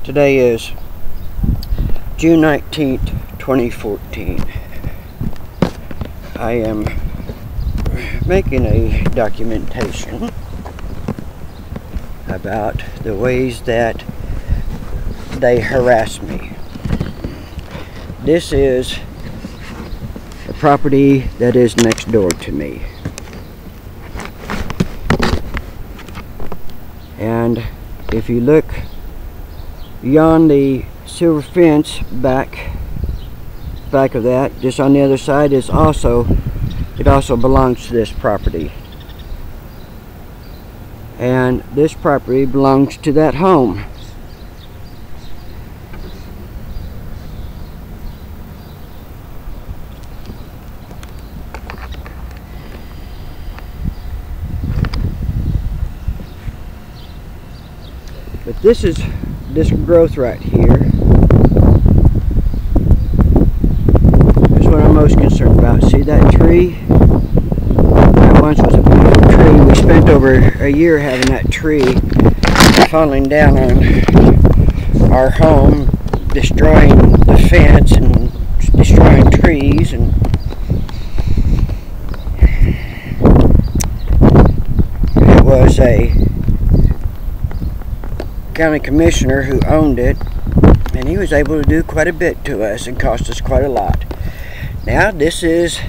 Today is June 19th, 2014. I am making a documentation about the ways that they harass me. This is a property that is next door to me. And if you look beyond the silver fence back of that, just on the other side, it also belongs to this property. And this property belongs to that home. But this is this growth right here. That's what I'm most concerned about. See that tree? That once was a beautiful tree. We spent over a year having that tree falling down on our home, destroying the fence and destroying trees. And it was a county commissioner who owned it, and he was able to do quite a bit to us and cost us quite a lot. Now this is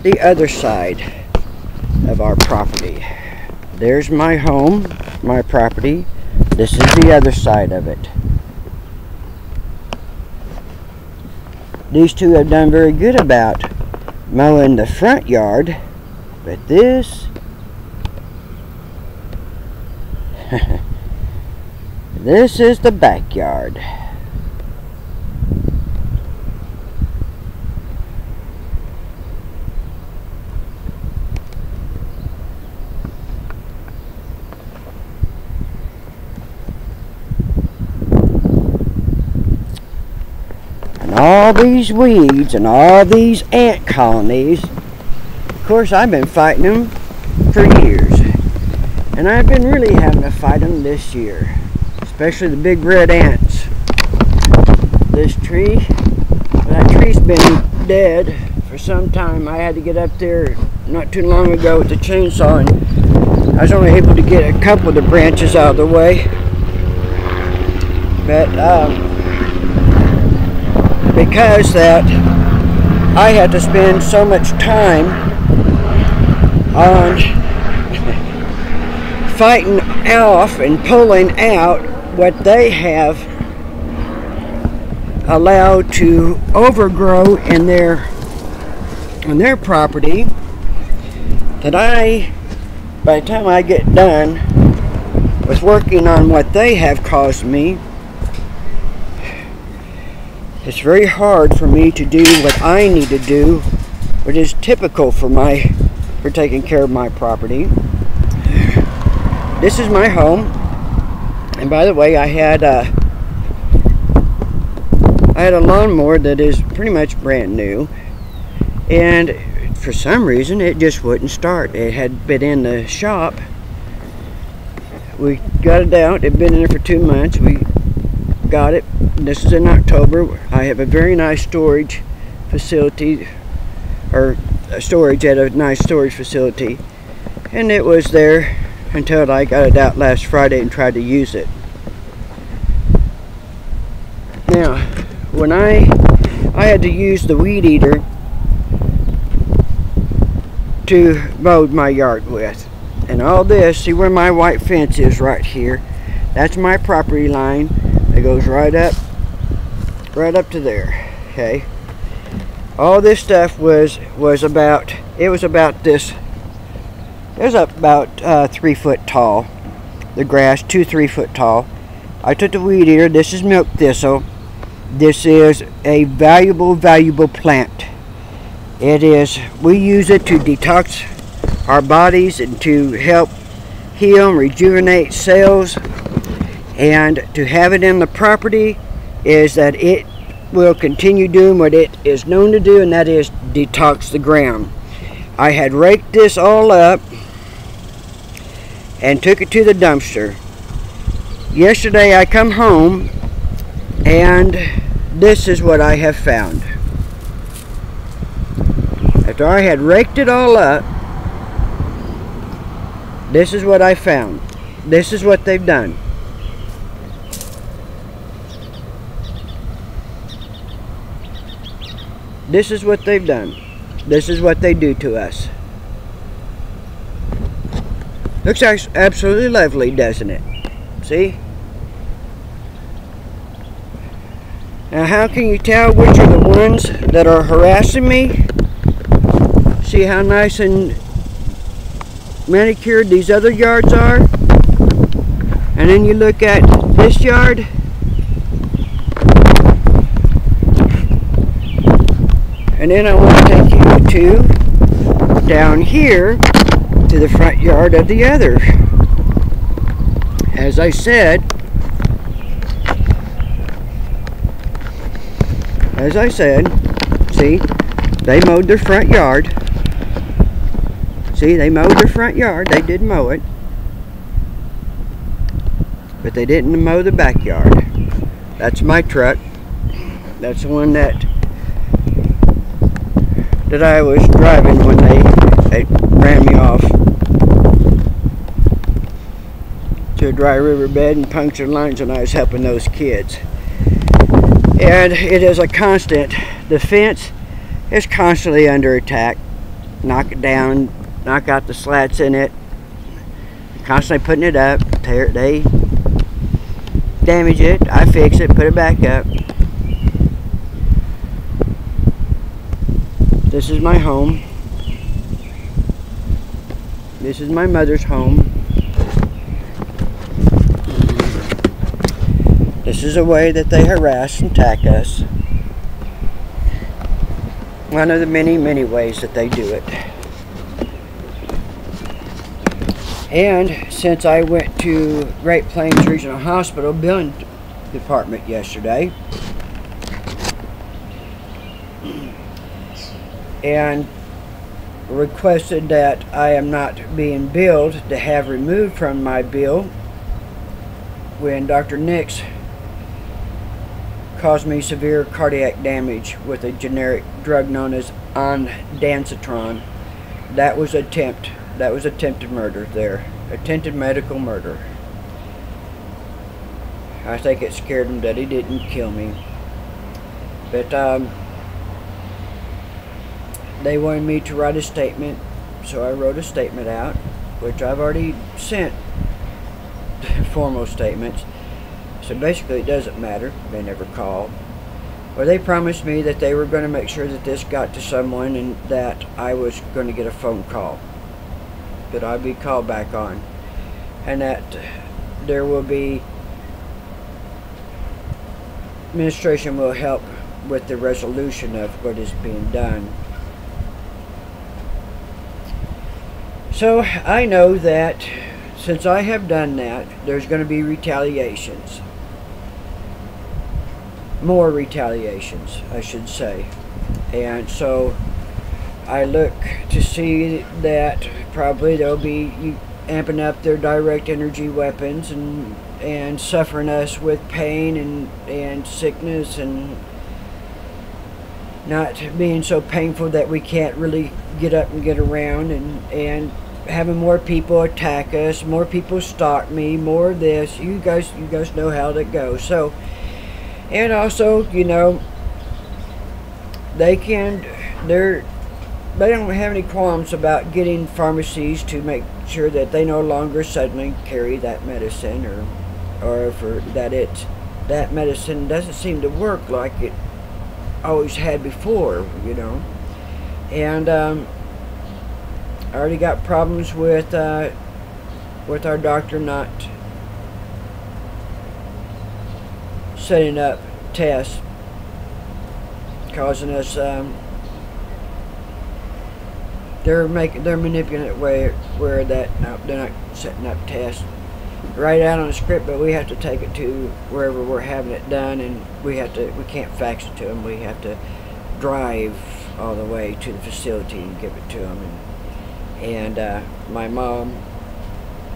the other side of our property. There's my home, my property. This is the other side of it. These two have done very good about mowing the front yard, but this this is the backyard. And all these weeds and all these ant colonies, of course I've been fighting them for years. And I've been really having to fight them this year. Especially the big red ants. This tree, that tree's been dead for some time. I had to get up there not too long ago with the chainsaw, and I was only able to get a couple of the branches out of the way. But because that I had to spend so much time on fighting off and pulling out what they have allowed to overgrow in their property, that by the time I get done with working on what they have caused me, it's very hard for me to do what I need to do, which is typical for taking care of my property. This is my home. And by the way, I had a lawnmower that is pretty much brand new, and for some reason it just wouldn't start. It had been in the shop. We got it out. It had been in there for 2 months. We got it. This is in October. I have a very nice storage facility, or a storage at a nice storage facility, and it was there until I got it out last Friday and tried to use it. Now, when I had to use the weed eater to mow my yard with, and all this, see where my white fence is right here? That's my property line. It goes right up to there. Okay. All this stuff was about this. It was about 3 foot tall. The grass, 2-3 foot tall. I took the weed eater. This is milk thistle. This is a valuable plant. It is. We use it to detox our bodies and to help heal and rejuvenate cells. And to have it in the property is that it will continue doing what it is known to do, and that is detox the ground. I had raked this all up and took it to the dumpster. Yesterday I come home And this is what I have found. After I had raked it all up, this is what I found. This is what they've done. This is what they've done. This is what they do to us. Looks absolutely lovely, doesn't it? See? Now how can you tell which are the ones that are harassing me? See how nice and manicured these other yards are? And then you look at this yard. And then I want to take you to down here to the front yard of the other. As I said, see, they mowed their front yard. See, they mowed their front yard. They did mow it. But they didn't mow the backyard. That's my truck. That's the one that I was driving when they ran me off to a dry riverbed and punctured lines when I was helping those kids. And it is a constant. The fence is constantly under attack. Knock it down, knock out the slats in it, constantly putting it up. They damage it, I fix it, put it back up. This is my home. This is my mother's home. This is a way that they harass and attack us. One of the many, many ways that they do it. And since I went to Great Plains Regional Hospital billing department yesterday, and requested that I am not being billed to have removed from my bill when Dr. Nix caused me severe cardiac damage with a generic drug known as ondansetron. That was attempted murder there. Attempted medical murder. I think it scared him that he didn't kill me. But they wanted me to write a statement, so I wrote a statement out, which I've already sent formal statements. So basically it doesn't matter. They never called. Or they promised me that they were going to make sure that this got to someone and that I was going to get a phone call. That I'd be called back on. And that there will be, administration will help with the resolution of what is being done. So I know that since I have done that, there's going to be retaliations. More retaliations, I should say. And so I look to see that probably they'll be amping up their direct energy weapons and suffering us with pain and sickness and not being so painful that we can't really get up and get around, and having more people attack us, more people stalk me, more of this. You guys know how that goes. So, and also, you know, they don't have any qualms about getting pharmacies to make sure that they no longer suddenly carry that medicine, or for that medicine doesn't seem to work like it always had before, you know. And I already got problems with our doctor not setting up tests, causing us they're manipulating it where that no, they're not setting up tests right out on the script, but we have to take it to wherever we're having it done, and we can't fax it to them. We have to drive all the way to the facility and give it to them. And my mom,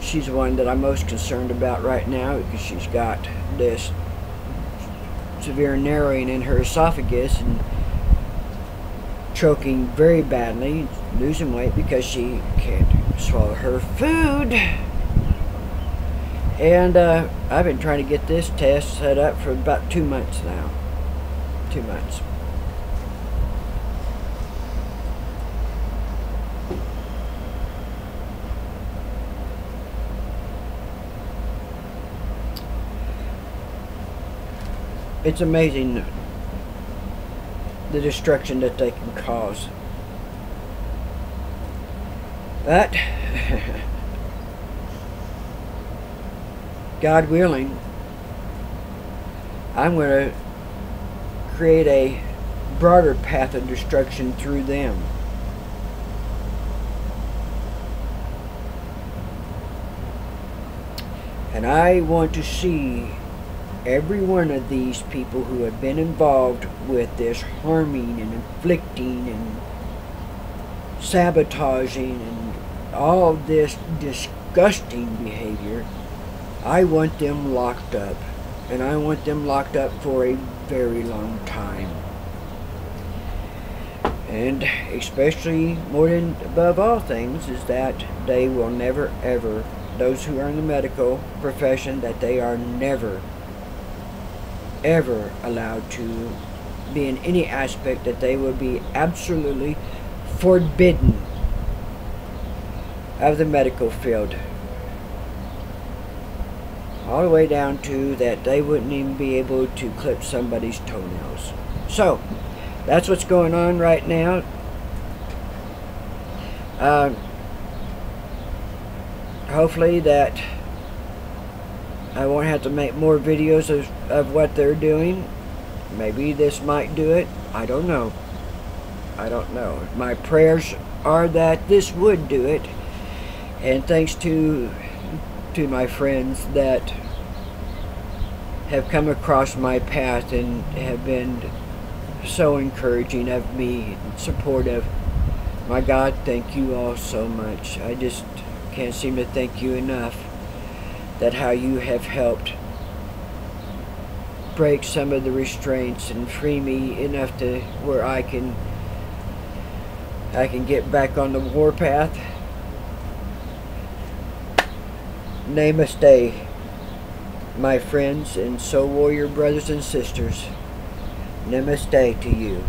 she's the one that I'm most concerned about right now, because she's got this severe narrowing in her esophagus and choking very badly, losing weight because she can't swallow her food. And I've been trying to get this test set up for about 2 months now. 2 months. It's amazing the destruction that they can cause. But God willing, I'm going to create a broader path of destruction through them. And I want to see every one of these people who have been involved with this harming and inflicting and sabotaging and all this disgusting behavior, I want them locked up. And I want them locked up for a very long time. And especially, more than above all things, is that they will never ever, those who are in the medical profession, that they are never ever allowed to be in any aspect, that they will be absolutely forbidden of the medical field. All the way down to that they wouldn't even be able to clip somebody's toenails. So, that's what's going on right now. Hopefully that I won't have to make more videos of what they're doing. Maybe this might do it. I don't know. I don't know. My prayers are that this would do it. And thanks to my friends that have come across my path and have been so encouraging of me and supportive. My God, thank you all so much. I just can't seem to thank you enough. That how you have helped break some of the restraints and free me enough to where I can get back on the warpath. Namaste, my friends and soul warrior brothers and sisters. Namaste to you.